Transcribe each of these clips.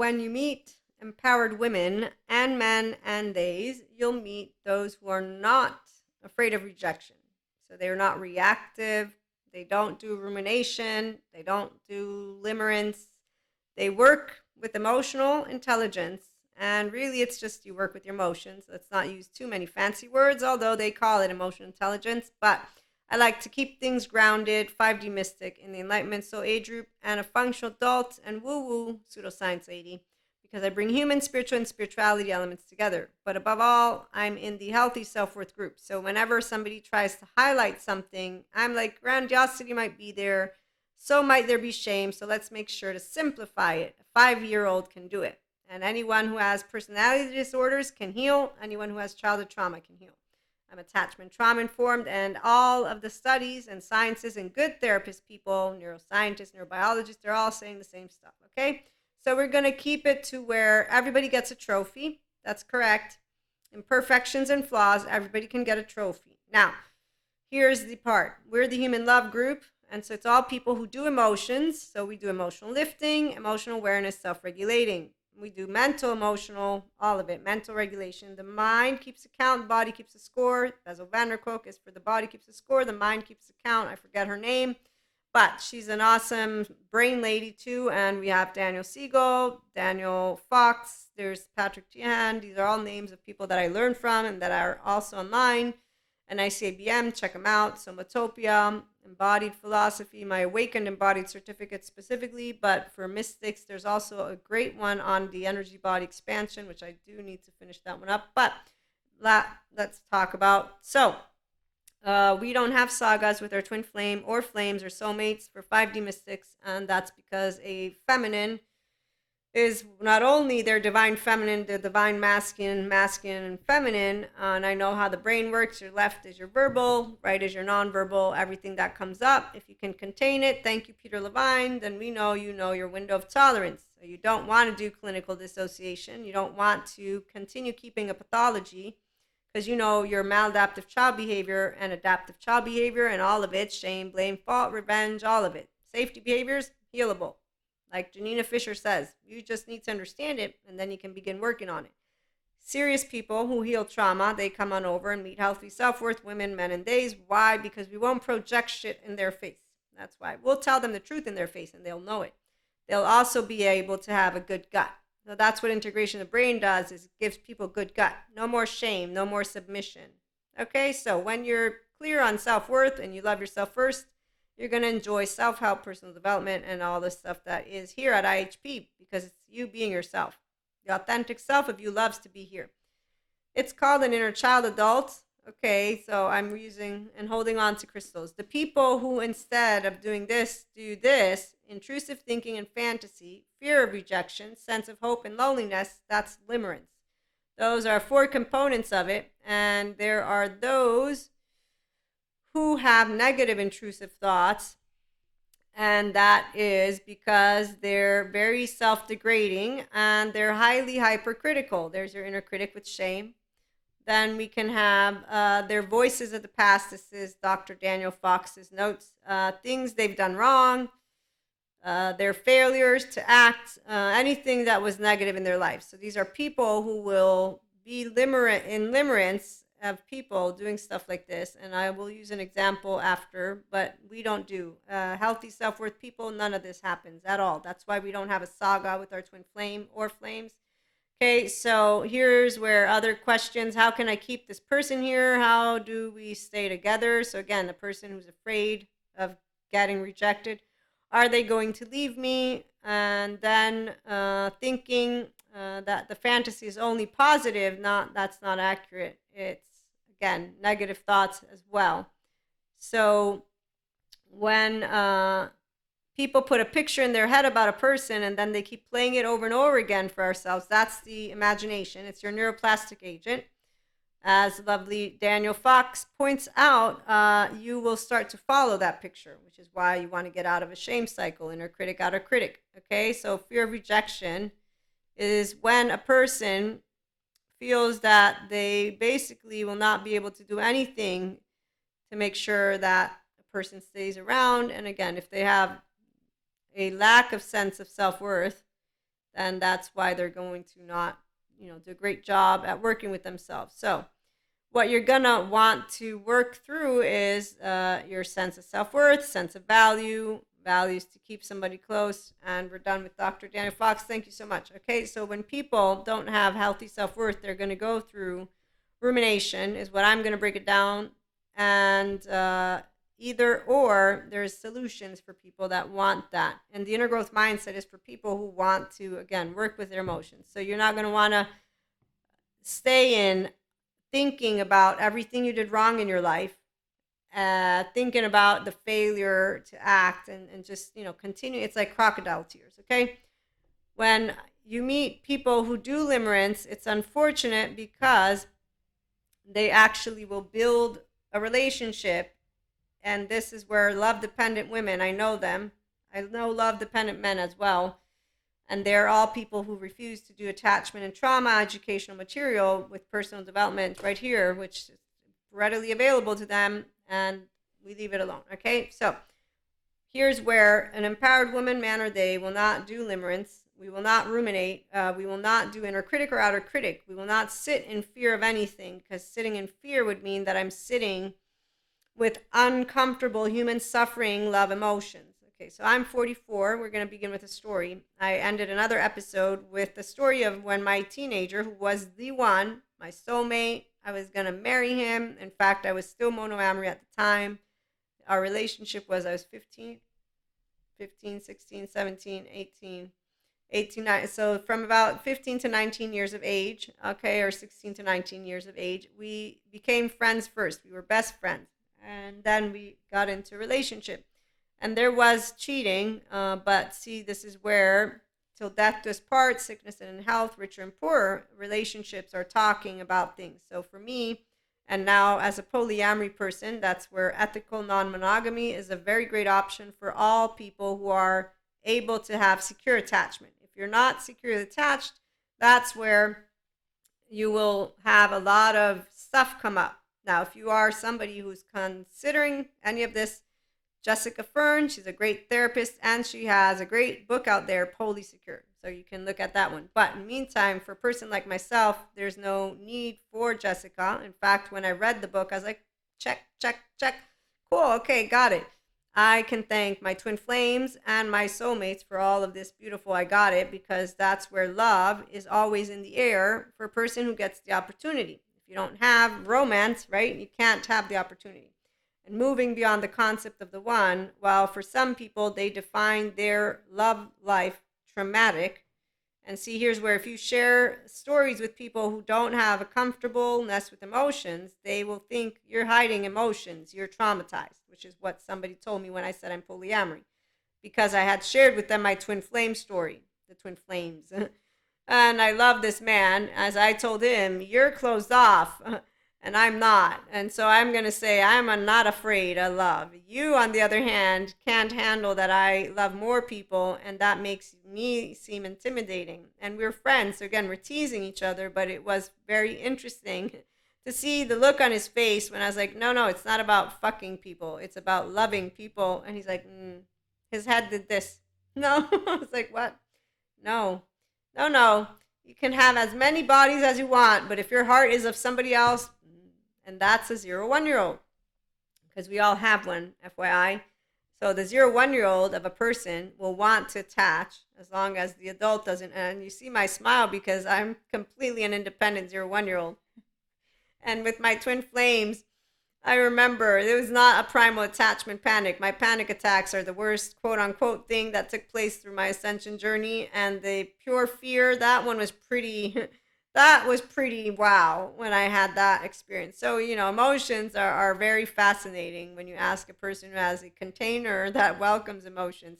when you meet empowered women and men and theys, you'll meet those who are not afraid of rejection. So they're not reactive. They don't do rumination. They don't do limerence. They work with emotional intelligence. And really, it's just you work with your emotions. Let's not use too many fancy words, although they call it emotional intelligence. But I like to keep things grounded, 5D mystic in the enlightenment soul age group, and a functional adult and woo woo pseudoscience lady, because I bring human, spiritual, and spirituality elements together. But above all, I'm in the healthy self worth group. So whenever somebody tries to highlight something, I'm like, grandiosity might be there, so might there be shame. So let's make sure to simplify it. A 5-year-old can do it. And anyone who has personality disorders can heal. Anyone who has childhood trauma can heal. I'm attachment trauma informed, and all of the studies and sciences and good therapist people, neuroscientists, neurobiologists, they're all saying the same stuff, okay? So we're going to keep it to where everybody gets a trophy. That's correct. Imperfections and flaws, everybody can get a trophy. Now, here's the part. We're the human love group, and so it's all people who do emotions. So we do emotional lifting, emotional awareness, self-regulating. We do mental, emotional, all of it, mental regulation. The mind keeps account, the body keeps a score. Bezel van der Kolk is for the body keeps a score, the mind keeps account. I forget her name, but she's an awesome brain lady too. And we have Daniel Siegel, Daniel Fox, there's Patrick Tian. These are all names of people that I learned from and that are also online. And ICABM, check them out. Somatopia, embodied philosophy, my awakened embodied certificate specifically, but for mystics, there's also a great one on the energy body expansion, which I do need to finish that one up, but let's talk about. So we don't have sagas with our twin flame or flames or soulmates for 5D mystics, and that's because a feminine is not only their divine feminine, their divine masculine, masculine and feminine. And I know how the brain works. Your left is your verbal, right is your nonverbal, everything that comes up. If you can contain it, thank you, Peter Levine, then we know you know your window of tolerance. So you don't want to do clinical dissociation. You don't want to continue keeping a pathology because you know your maladaptive child behavior and adaptive child behavior and all of it, shame, blame, fault, revenge, all of it. Safety behaviors, healable. Like Janina Fisher says, you just need to understand it, and then you can begin working on it. Serious people who heal trauma, they come on over and meet healthy self-worth women, men, and days. Why? Because we won't project shit in their face. That's why. We'll tell them the truth in their face, and they'll know it. They'll also be able to have a good gut. So that's what integration of the brain does, is it gives people good gut. No more shame, no more submission. Okay, so when you're clear on self-worth and you love yourself first, you're going to enjoy self-help, personal development, and all the stuff that is here at IHP because it's you being yourself. The authentic self of you loves to be here. It's called an inner child adult. Okay, so I'm using and holding on to crystals. The people who instead of doing this, do this, intrusive thinking and fantasy, fear of rejection, sense of hope and loneliness, that's limerence. Those are 4 components of it, and there are those who have negative intrusive thoughts, and that is because they're very self-degrading and they're highly hypercritical. There's your inner critic with shame. Then we can have their voices of the past. This is Dr. Daniel Fox's notes. Things they've done wrong, their failures to act, anything that was negative in their life. So these are people who will be in limerence of people doing stuff like this, and I will use an example after, but we don't do healthy self-worth people. None of this happens at all. That's why we don't have a saga with our twin flame or flames. Okay, so here's where other questions. How can I keep this person here? How do we stay together? So again, the person who's afraid of getting rejected, are they going to leave me? And then thinking that the fantasy is only positive, that's not accurate. It's again, negative thoughts as well. So when people put a picture in their head about a person and then they keep playing it over and over again for ourselves, that's the imagination. It's your neuroplastic agent. As lovely Daniel Fox points out, you will start to follow that picture, which is why you want to get out of a shame cycle, inner critic, outer critic. Okay, so fear of rejection is when a person feels that they basically will not be able to do anything to make sure that a person stays around. And again, if they have a lack of sense of self-worth, then that's why they're going to not, do a great job at working with themselves. So what you're gonna want to work through is your sense of self-worth, sense of values to keep somebody close. And we're done with Dr. Daniel Fox. Thank you so much. Okay, so when people don't have healthy self-worth, they're gonna go through rumination, is what I'm gonna break it down. And either or, there's solutions for people that want that. And the inner growth mindset is for people who want to, again, work with their emotions. So you're not gonna wanna stay in thinking about everything you did wrong in your life, thinking about the failure to act, and just, continue. It's like crocodile tears, okay? When you meet people who do limerence, it's unfortunate because they actually will build a relationship. And this is where love-dependent women, I know them. I know love-dependent men as well. And they're all people who refuse to do attachment and trauma educational material with personal development right here, which is readily available to them, and we leave it alone. Okay, so here's where an empowered woman, man, or they will not do limerence. We will not ruminate. We will not do inner critic or outer critic. We will not sit in fear of anything, because sitting in fear would mean that I'm sitting with uncomfortable human suffering, love, emotions. Okay, so I'm 44. We're going to begin with a story. I ended another episode with the story of when my teenager, who was the one, my soulmate, I was going to marry him. In fact, I was still monoamory at the time. Our relationship was, I was 15, 16, 17, 18, 19. So from about 15 to 19 years of age, okay, or 16 to 19 years of age, we became friends first. We were best friends. And then we got into a relationship. And there was cheating, but see, this is where, till death do us part, sickness and health, richer and poorer, relationships are talking about things. So for me, and now as a polyamory person, that's where ethical non-monogamy is a very great option for all people who are able to have secure attachment. If you're not securely attached, that's where you will have a lot of stuff come up. Now, if you are somebody who's considering any of this, Jessica Fern, she's a great therapist, and she has a great book out there, Poly Secure. So you can look at that one. But in the meantime, for a person like myself, there's no need for Jessica. In fact, when I read the book, I was like, check, check, check. Cool, okay, got it. I can thank my twin flames and my soulmates for all of this beautiful I got it, because that's where love is always in the air for a person who gets the opportunity. If you don't have romance, right, you can't have the opportunity. And moving beyond the concept of the one, while for some people they define their love life traumatic. And see, here's where if you share stories with people who don't have a comfortableness with emotions, they will think you're hiding emotions, you're traumatized, which is what somebody told me when I said I'm polyamory. Because I had shared with them my twin flame story, the twin flames. And I love this man. As I told him, you're closed off. And I'm not. And so I'm going to say I'm not afraid of love. You, on the other hand, can't handle that I love more people, and that makes me seem intimidating. And we're friends. So again, we're teasing each other, but it was very interesting to see the look on his face when I was like, no, it's not about fucking people. It's about loving people. And he's like, his head did this. No. I was like, what? No. You can have as many bodies as you want, but if your heart is of somebody else, and that's a 0-1-year-old, because we all have one, FYI. So the 0-1-year-old of a person will want to attach as long as the adult doesn't. And you see my smile because I'm completely an independent 0-1-year-old. And with my twin flames, I remember there was not a primal attachment panic. My panic attacks are the worst, quote unquote, thing that took place through my ascension journey. And the pure fear, that one was pretty, that was pretty wow when I had that experience. So, emotions are very fascinating when you ask a person who has a container that welcomes emotions.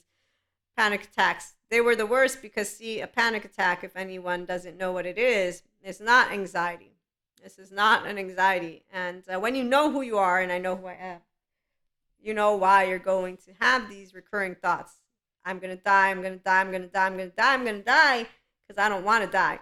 Panic attacks, they were the worst because, see, a panic attack, if anyone doesn't know what it is not anxiety. This is not an anxiety. And when you know who you are, and I know who I am, you know why you're going to have these recurring thoughts. I'm going to die, I'm going to die, I'm going to die, I'm going to die, I'm going to die, because I don't want to die.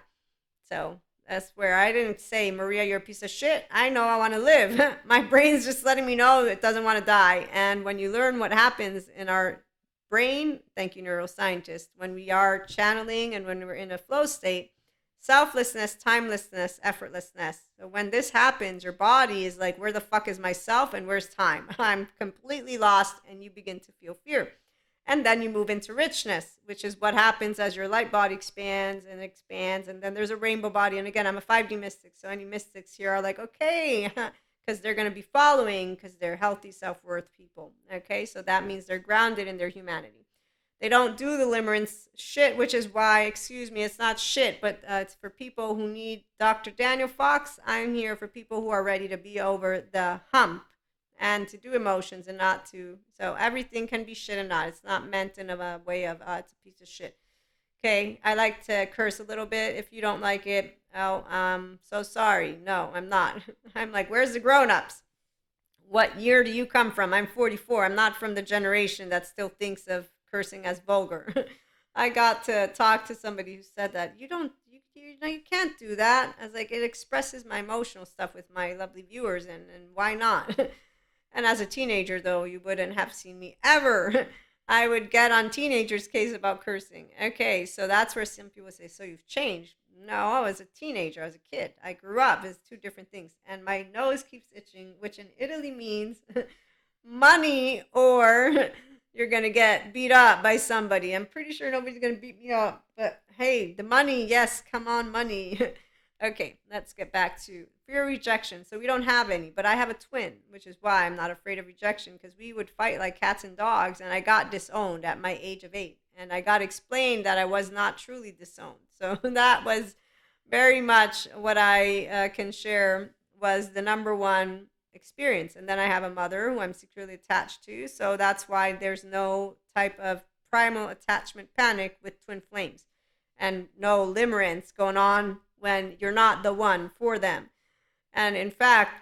So that's where I didn't say, Maria, you're a piece of shit. I know I want to live. My brain's just letting me know it doesn't want to die. And when you learn what happens in our brain, thank you, neuroscientists, when we are channeling and when we're in a flow state, selflessness, timelessness, effortlessness. So when this happens, your body is like, where the fuck is myself and where's time? I'm completely lost, and you begin to feel fear. And then you move into richness, which is what happens as your light body expands and expands. And then there's a rainbow body. And again, I'm a 5D mystic. So any mystics here are like, okay, because they're going to be following because they're healthy self-worth people. Okay, so that means they're grounded in their humanity. They don't do the limerence shit, which is why, excuse me, it's not shit, but it's for people who need Dr. Daniel Fox. I'm here for people who are ready to be over the hump and to do emotions and not to. So everything can be shit and not. It's not meant in a way of, it's a piece of shit. Okay, I like to curse a little bit. If you don't like it, oh, so sorry. No, I'm not. I'm like, where's the grown-ups? What year do you come from? I'm 44. I'm not from the generation that still thinks of cursing as vulgar. I got to talk to somebody who said that you know, you can't do that. I was like, it expresses my emotional stuff with my lovely viewers, and why not? And as a teenager, though, you wouldn't have seen me ever. I would get on teenagers' case about cursing. Okay, so that's where some people say, so you've changed. No, I was a teenager. I was a kid. I grew up. It's two different things. And my nose keeps itching, which in Italy means money, or you're going to get beat up by somebody. I'm pretty sure nobody's going to beat me up. But hey, the money, yes, come on, money. Okay, let's get back to fear of rejection. So we don't have any, but I have a twin, which is why I'm not afraid of rejection, because we would fight like cats and dogs, and I got disowned at my age of 8. And I got explained that I was not truly disowned. So that was very much what I can share was the number one experience. And then I have a mother who I'm securely attached to. So that's why there's no type of primal attachment panic with twin flames, and no limerence going on when you're not the one for them. And in fact,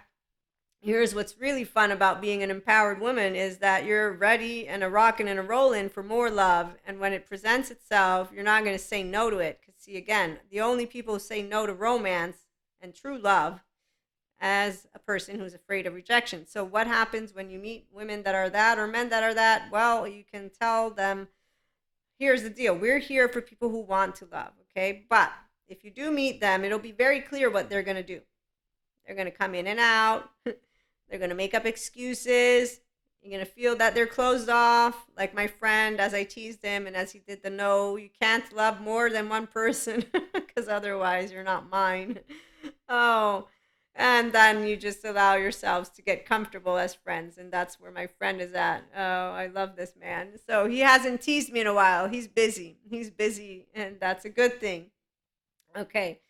here's what's really fun about being an empowered woman is that you're ready and a rockin' and a rollin' for more love. And when it presents itself, you're not going to say no to it. Because see, again, the only people who say no to romance and true love as a person who's afraid of rejection. So what happens when you meet women that are that or men that are that? Well, you can tell them, here's the deal. We're here for people who want to love, okay? But if you do meet them, it'll be very clear what they're going to do. They're going to come in and out. They're going to make up excuses. You're going to feel that they're closed off. Like my friend, as I teased him and as he did the no, you can't love more than one person because otherwise you're not mine. Oh, and then you just allow yourselves to get comfortable as friends. And that's where my friend is at. Oh, I love this man. So he hasn't teased me in a while. He's busy. And that's a good thing. Okay.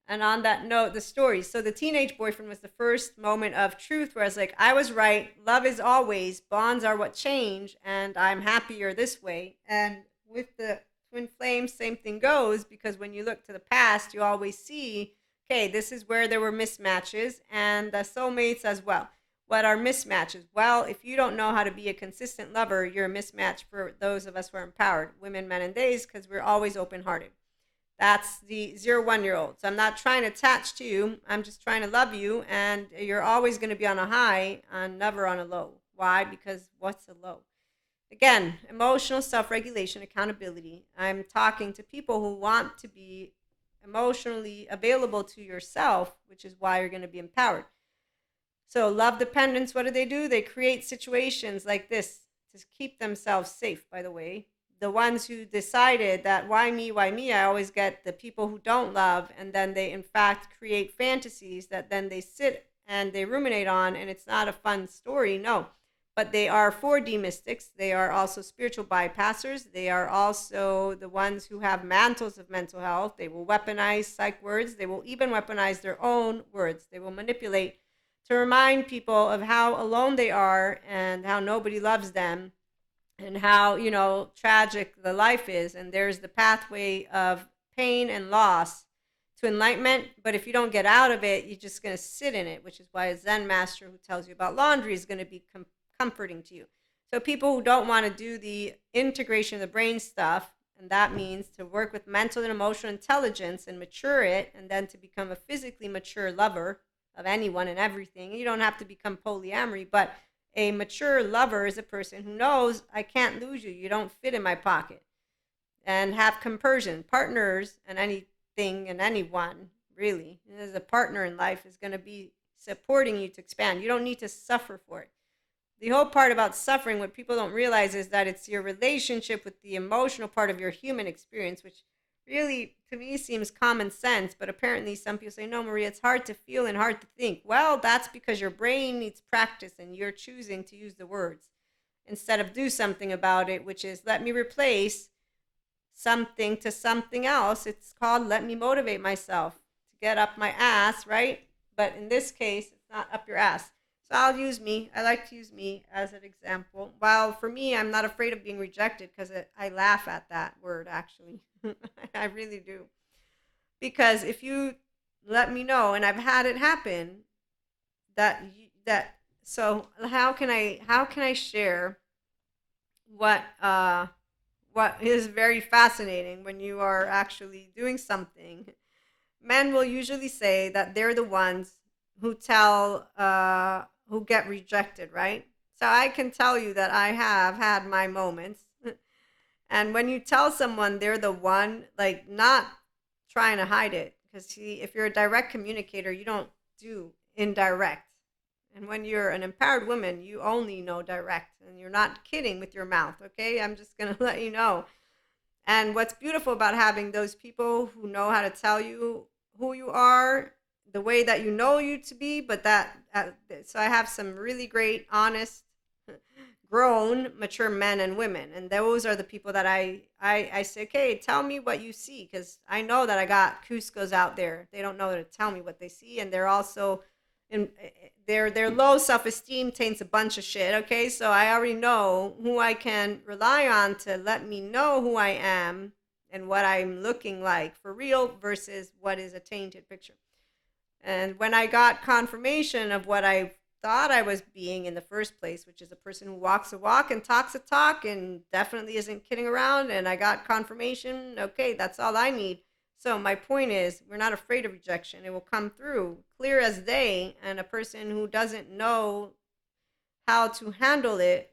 And on that note, the story. So the teenage boyfriend was the first moment of truth where I was like, I was right. Love is always. Bonds are what change. And I'm happier this way. And with the twin flames, same thing goes, because when you look to the past, you always see, okay, this is where there were mismatches, and the soulmates as well. What are mismatches? Well, if you don't know how to be a consistent lover, you're a mismatch for those of us who are empowered, women, men, and days, because we're always open-hearted. That's the 0-1-year-old. So I'm not trying to attach to you. I'm just trying to love you. And you're always going to be on a high and never on a low. Why? Because what's a low? Again, emotional self-regulation, accountability. I'm talking to people who want to be emotionally available to yourself, which is why you're going to be empowered. So love dependence, what do? They create situations like this to keep themselves safe, by the way. The ones who decided that why me, I always get the people who don't love, and then they in fact create fantasies that then they sit and they ruminate on, and it's not a fun story, no. But they are 4D mystics. They are also spiritual bypassers. They are also the ones who have mantles of mental health. They will weaponize psych words. They will even weaponize their own words. They will manipulate to remind people of how alone they are and how nobody loves them, and how, tragic the life is. And there's the pathway of pain and loss to enlightenment. But if you don't get out of it, you're just going to sit in it, which is why a Zen master who tells you about laundry is going to be comforting to you. So people who don't want to do the integration of the brain stuff, and that means to work with mental and emotional intelligence and mature it, and then to become a physically mature lover of anyone and everything. You don't have to become polyamory, but A mature lover is a person who knows I can't lose you. You don't fit in my pocket. And have compersion. Partners and anything and anyone, really, as a partner in life is going to be supporting you to expand. You don't need to suffer for it. The whole part about suffering, what people don't realize is that it's your relationship with the emotional part of your human experience, which really, to me, seems common sense. But apparently, some people say, no, Maria, it's hard to feel and hard to think. Well, that's because your brain needs practice and you're choosing to use the words instead of do something about it, which is let me replace something to something else. It's called let me motivate myself to get up my ass, right? But in this case, it's not up your ass. So I'll use me. I like to use me as an example. While for me, I'm not afraid of being rejected because I laugh at that word, actually. I really do. Because if you let me know, and I've had it happen, so how can I share what what is very fascinating when you are actually doing something. Men will usually say that they're the ones who get rejected, right? So I can tell you that I have had my moments. And when you tell someone they're the one, like not trying to hide it, because see, if you're a direct communicator, you don't do indirect. And when you're an empowered woman, you only know direct, and you're not kidding with your mouth, okay? I'm just going to let you know. And what's beautiful about having those people who know how to tell you who you are, the way that you know you to be, but so I have some really great, honest, grown, mature men and women, and those are the people that I say, okay, tell me what you see, because I know that I got Cusco's out there. They don't know how to tell me what they see, and they're also in their low self-esteem taints a bunch of shit. Okay, so I already know who I can rely on to let me know who I am and what I'm looking like for real versus what is a tainted picture. And when I got confirmation of what I thought I was being in the first place, which is a person who walks a walk and talks a talk and definitely isn't kidding around, and I got confirmation, okay, that's all I need. So my point is, we're not afraid of rejection. It will come through clear as day, and a person who doesn't know how to handle it,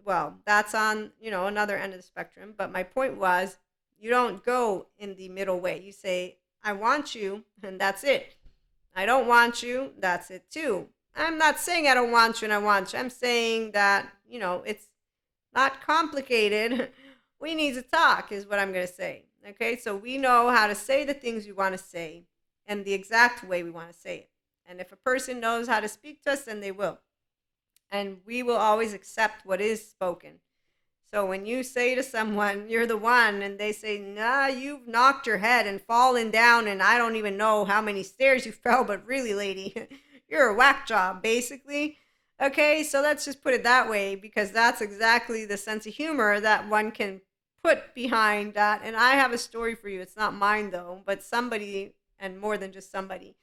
well, that's on, another end of the spectrum. But my point was, you don't go in the middle way. You say, I want you, and that's it. I don't want you, that's it too. I'm not saying I don't want you and I want you. I'm saying that, it's not complicated. We need to talk, is what I'm going to say. Okay, so we know how to say the things we want to say and the exact way we want to say it. And if a person knows how to speak to us, then they will. And we will always accept what is spoken. So when you say to someone, you're the one, and they say, nah, you've knocked your head and fallen down, and I don't even know how many stairs you fell, but really, lady, you're a whack job, basically. Okay, so let's just put it that way, because that's exactly the sense of humor that one can put behind that. And I have a story for you. It's not mine, though, but somebody, and more than just somebody.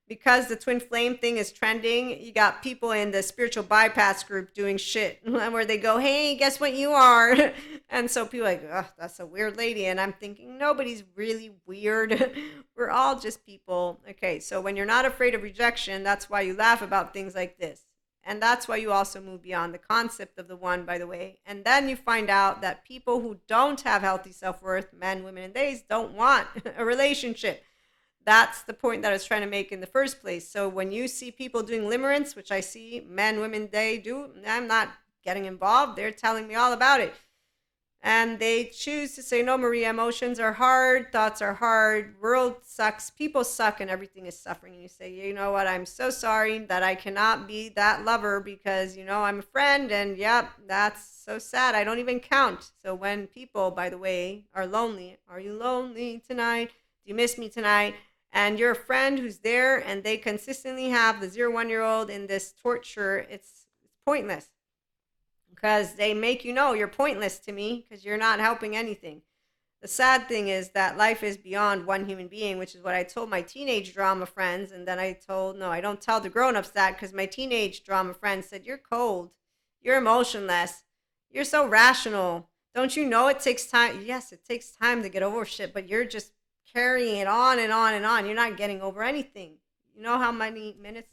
Because the twin flame thing is trending, you got people in the spiritual bypass group doing shit where they go, hey, guess what you are? And so people are like, oh, that's a weird lady. And I'm thinking, nobody's really weird. We're all just people. Okay, so when you're not afraid of rejection, that's why you laugh about things like this. And that's why you also move beyond the concept of the one, by the way. And then you find out that people who don't have healthy self-worth, men, women, and theys, don't want a relationship. That's the point that I was trying to make in the first place. So when you see people doing limerence, which I see men, women, they do, I'm not getting involved. They're telling me all about it. And they choose to say, no, Maria, emotions are hard, thoughts are hard, world sucks, people suck, and everything is suffering. And you say, you know what, I'm so sorry that I cannot be that lover because, I'm a friend, and yep, that's so sad. I don't even count. So when people, by the way, are lonely, are you lonely tonight? Do you miss me tonight? And you're a friend who's there and they consistently have the 0-1-year-old in this torture, it's pointless, because they make you know you're pointless to me because you're not helping anything. The sad thing is that life is beyond one human being, which is what I told my teenage drama friends. And then I don't tell the grown-ups that, because my teenage drama friends said, you're cold, you're emotionless, you're so rational. Don't you know it takes time? Yes, it takes time to get over shit, but you're just carrying it on and on and on. You're not getting over anything. You know how many minutes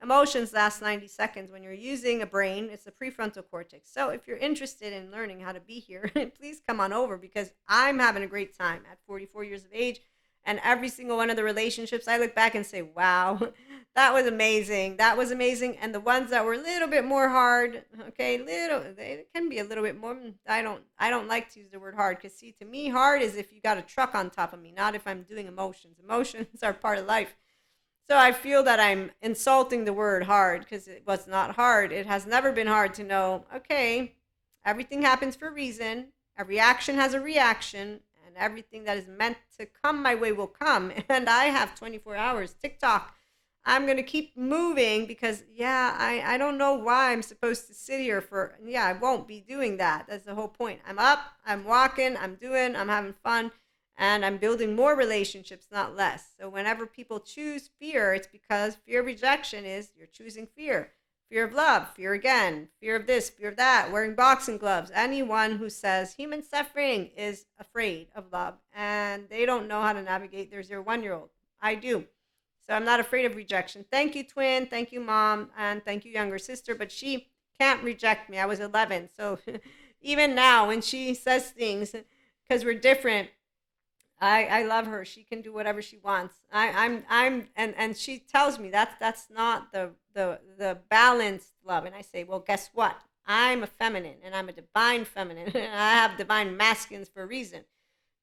emotions last 90 seconds. When you're using a brain, it's the prefrontal cortex. So if you're interested in learning how to be here, please come on over, because I'm having a great time at 44 years of age. And every single one of the relationships, I look back and say, wow, that was amazing. That was amazing. And the ones that were a little bit more hard, okay, they can be a little bit more. I don't like to use the word hard, because see, to me, hard is if you got a truck on top of me, not if I'm doing emotions. Emotions are part of life. So I feel that I'm insulting the word hard, because it was not hard. It has never been hard to know, okay, everything happens for a reason. Every action has a reaction, and everything that is meant to come my way will come. And I have 24 hours. TikTok. I'm going to keep moving, because, yeah, I don't know why I'm supposed to sit here for, yeah, I won't be doing that. That's the whole point. I'm up, I'm walking, I'm doing, I'm having fun. And I'm building more relationships, not less. So whenever people choose fear, it's because fear of rejection is you're choosing fear. Fear of love, fear again, fear of this, fear of that, wearing boxing gloves. Anyone who says human suffering is afraid of love, and they don't know how to navigate their 0 1 year old. I do. So I'm not afraid of rejection. Thank you, twin. Thank you, mom. And thank you, younger sister. But she can't reject me. I was 11. So even now, when she says things, because we're different, I love her. She can do whatever she wants. And she tells me that's not the balanced love. And I say, well, guess what? I'm a feminine, and I'm a divine feminine, and I have divine masculines for a reason,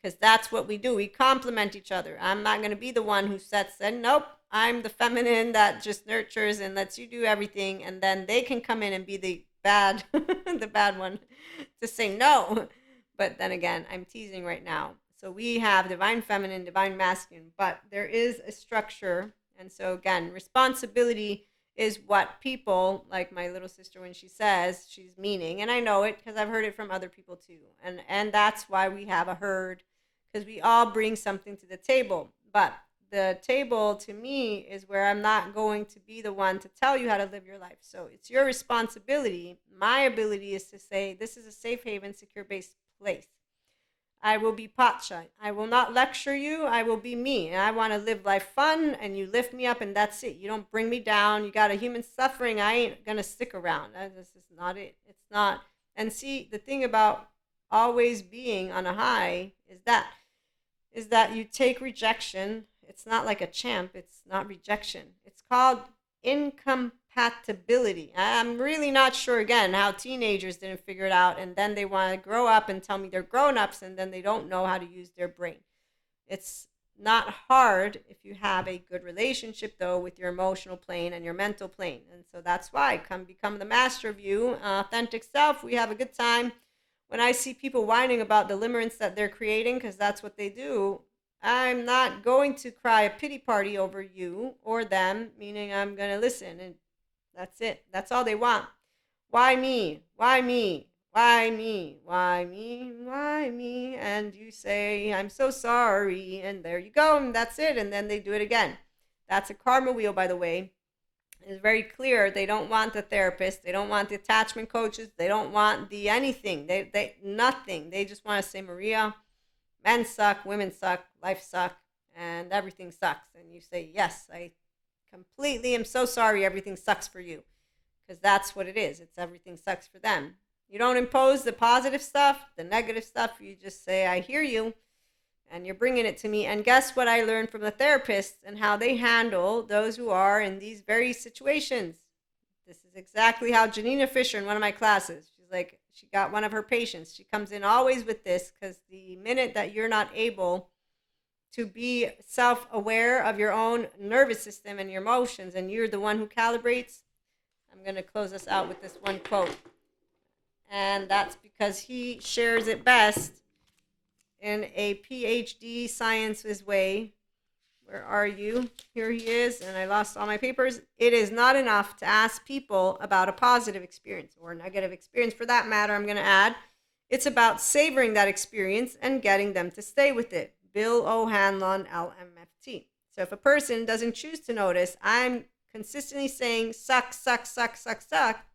because that's what we do. We complement each other. I'm not going to be the one who sets and nope. I'm the feminine that just nurtures and lets you do everything, and then they can come in and be the bad, the bad one, to say no. But then again, I'm teasing right now. So we have divine feminine, divine masculine, but there is a structure. And so again, responsibility is what people, like my little sister, when she says, she's meaning, and I know it because I've heard it from other people too. And that's why we have a herd, because we all bring something to the table. But the table to me is where I'm not going to be the one to tell you how to live your life. So it's your responsibility. My ability is to say, this is a safe haven, secure based place. I will be Pacha. I will not lecture you. I will be me. And I want to live life fun, and you lift me up, and that's it. You don't bring me down. You got a human suffering. I ain't going to stick around. This is not it. It's not. And see, the thing about always being on a high is that you take rejection. It's not like a champ. It's not rejection. It's called incompatibility. I'm really not sure, again, how teenagers didn't figure it out, and then they want to grow up and tell me they're grown-ups, and then they don't know how to use their brain. It's not hard if you have a good relationship, though, with your emotional plane and your mental plane. And so that's why come become the master of you, authentic self. We have a good time. When I see people whining about the limerence that they're creating, because that's what they do, I'm not going to cry a pity party over you or them, meaning I'm going to listen. And that's it. That's all they want. Why me? Why me? Why me? Why me? Why me? And you say, I'm so sorry. And there you go. And that's it. And then they do it again. That's a karma wheel, by the way. It's very clear. They don't want the therapist. They don't want the attachment coaches. They don't want the anything. They nothing. They just want to say, Maria, men suck, women suck, life suck, and everything sucks. And you say, yes, I completely am so sorry everything sucks for you. Because that's what it is. It's everything sucks for them. You don't impose the positive stuff, the negative stuff. You just say, I hear you, and you're bringing it to me. And guess what I learned from the therapists and how they handle those who are in these very situations? This is exactly how Janina Fisher, in one of my classes, she's like, she got one of her patients. She comes in always with this, because the minute that you're not able to be self-aware of your own nervous system and your emotions, and you're the one who calibrates, I'm going to close us out with this one quote. And that's because he shares it best in a PhD sciences way. Where are you? Here he is, and I lost all my papers. It is not enough to ask people about a positive experience, or a negative experience for that matter, I'm going to add. It's about savoring that experience and getting them to stay with it. Bill O'Hanlon, LMFT. So if a person doesn't choose to notice, I'm consistently saying suck, suck, suck, suck, suck,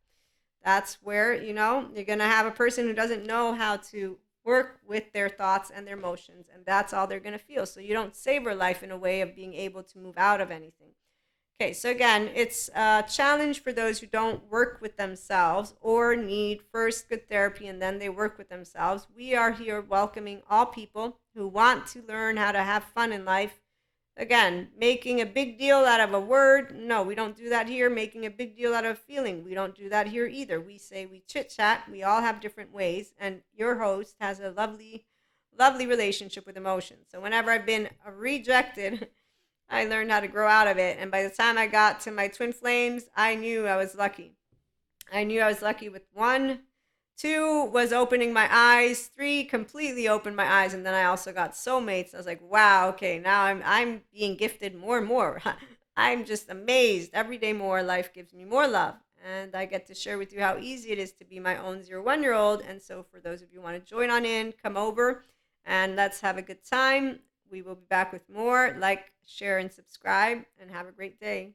that's where, you're going to have a person who doesn't know how to work with their thoughts and their emotions, and that's all they're going to feel. So you don't savor life in a way of being able to move out of anything. Okay, so again, it's a challenge for those who don't work with themselves or need first good therapy and then they work with themselves. We are here welcoming all people who want to learn how to have fun in life. Again, making a big deal out of a word, no, we don't do that here. Making a big deal out of a feeling, we don't do that here either. We say we chit chat, we all have different ways, and your host has a lovely, lovely relationship with emotion. So whenever I've been rejected, I learned how to grow out of it. And by the time I got to my twin flames, I knew I was lucky. I knew I was lucky with one. Two was opening my eyes. Three completely opened my eyes, and then I also got soulmates. I was like, wow, okay, now I'm being gifted more and more. I'm just amazed. Every day more, life gives me more love. And I get to share with you how easy it is to be my own 0 1 year old. And so, for those of you who want to join on in, come over and let's have a good time. We will be back with more. Like, share, and subscribe, and have a great day.